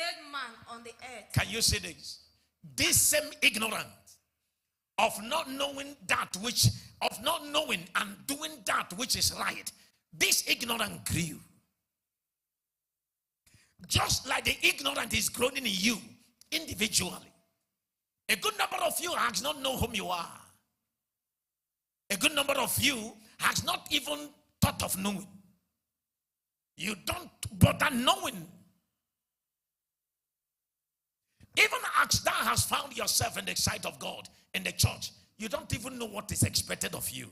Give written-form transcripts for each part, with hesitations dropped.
made man on the earth. Can you see this? This same ignorance of not knowing and doing that which is right, this ignorance grew. Just like the ignorance is growing in you individually. A good number of you has not known whom you are. A good number of you has not even thought of knowing. You don't bother knowing. Even as thou hast found yourself in the sight of God in the church, you don't even know what is expected of you.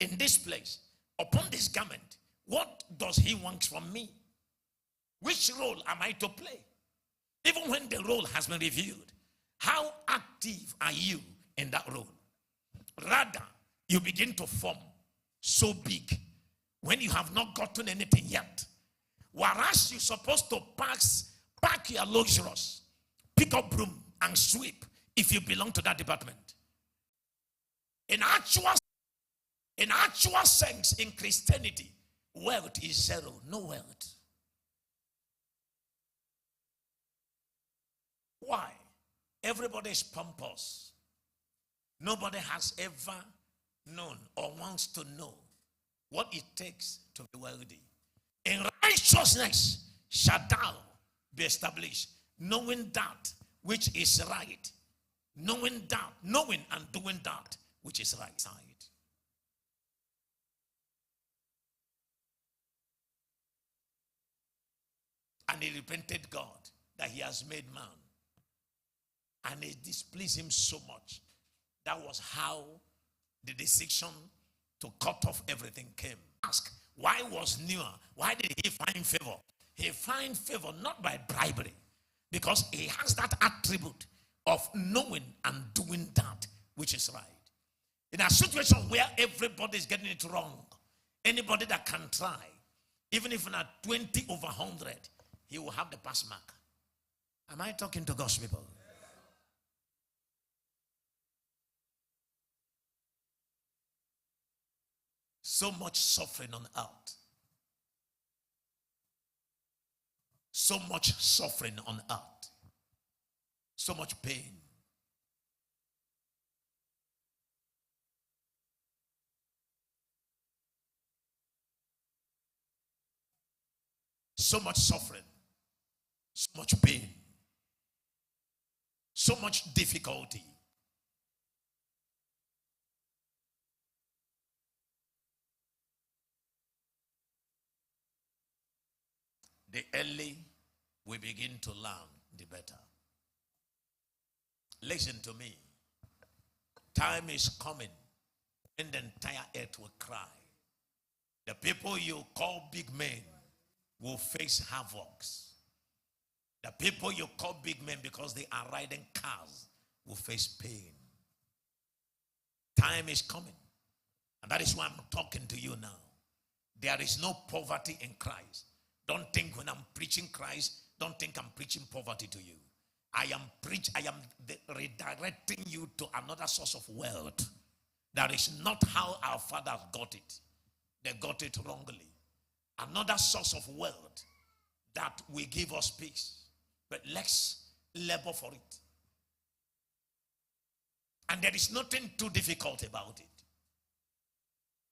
In this place, upon this garment, what does he want from me? Which role am I to play? Even when the role has been revealed, how active are you in that role? Rather, you begin to form so big when you have not gotten anything yet. Whereas you're supposed to pack your luxurious, pick up broom and sweep if you belong to that department. In actual sense, in Christianity, wealth is zero, no wealth. Why? Everybody is pompous. Nobody has ever known or wants to know what it takes to be wealthy. In righteousness shall thou be established, knowing that which is right, knowing and doing that which is right side. And he repented God that he has made man. And it displeased him so much. That was how the decision to cut off everything came. Ask, why was Noah? Why did he find favor? He find favor not by bribery, because he has that attribute of knowing and doing that which is right. In a situation where everybody is getting it wrong, anybody that can try, even if not 20 over 100, he will have the pass mark. Am I talking to God's people? So much suffering on earth. So much suffering on earth. So much pain. So much suffering. So much pain. So much difficulty. The early we begin to learn, the better. Listen to me. Time is coming when the entire earth will cry. The people you call big men will face havocs. The people you call big men because they are riding cars will face pain. Time is coming. And that is why I'm talking to you now. There is no poverty in Christ. Don't think when I'm preaching Christ, don't think I'm preaching poverty to you. I am redirecting you to another source of wealth. That is not how our fathers got it. They got it wrongly. Another source of wealth that will give us peace. But let's labor for it. And there is nothing too difficult about it.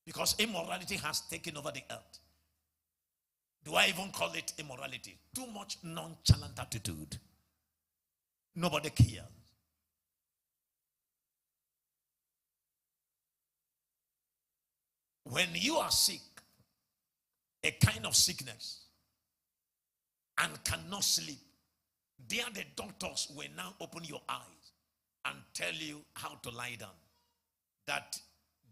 Because immorality has taken over the earth. Do I even call it immorality? Too much nonchalant attitude. Nobody cares. When you are sick, a kind of sickness, and cannot sleep, there the doctors will now open your eyes and tell you how to lie down. That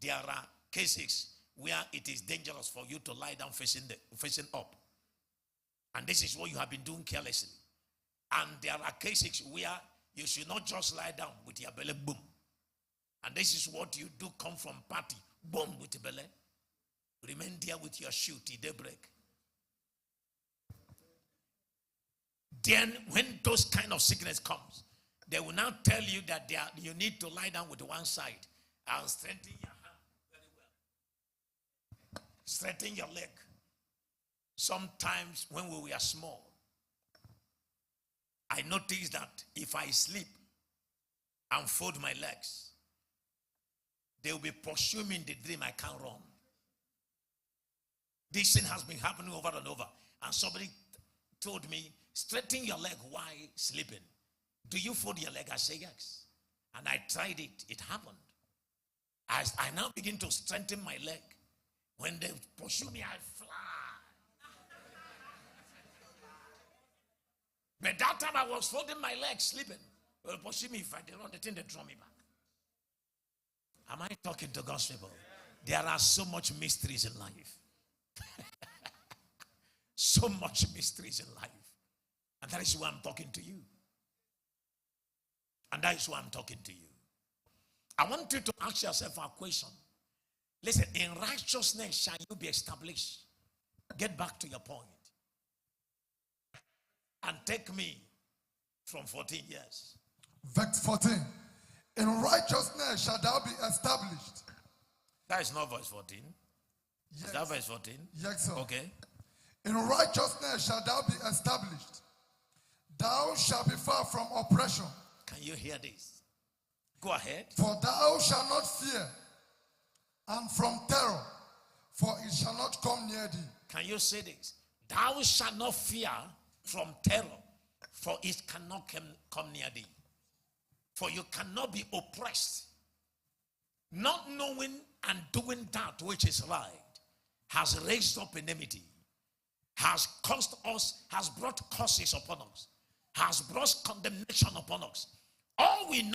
there are cases where it is dangerous for you to lie down facing up. And this is what you have been doing carelessly. And there are cases where you should not just lie down with your belly boom. And this is what you do, come from party, boom with the belly. Remain there with your shoe till daybreak. Then when those kind of sickness comes, they will now tell you that you need to lie down with one side and strengthen your hand very well. Strengthen your leg. Sometimes when we were small, I noticed that if I sleep and fold my legs, they will be pursuing me in the dream. I can't run. This thing has been happening over and over. And somebody told me, straighten your leg while sleeping. Do you fold your leg? I say yes. And I tried it. It happened. As I now begin to strengthen my leg, when they pursue me, I fly. But that time I was folding my leg, sleeping. They will pursue me. If I did not, they think they draw me back. Am I talking to God's people? There are so much mysteries in life. So much mysteries in life. And that is why I'm talking to you. And that is why I'm talking to you. I want you to ask yourself a question. Listen, in righteousness shall you be established. Get back to your point. And take me from 14 years. Verse 14. In righteousness shall thou be established. That is not verse 14. Yes. Is that verse 14? Yes, sir. Okay. In righteousness shall thou be established. Thou shalt be far from oppression. Can you hear this? Go ahead. For thou shalt not fear, and from terror, for it shall not come near thee. Can you say this? Thou shalt not fear from terror, for it cannot come near thee. For you cannot be oppressed. Not knowing and doing that which is right has raised up enmity, has caused us, has brought curses upon us, has brought condemnation upon us. All we know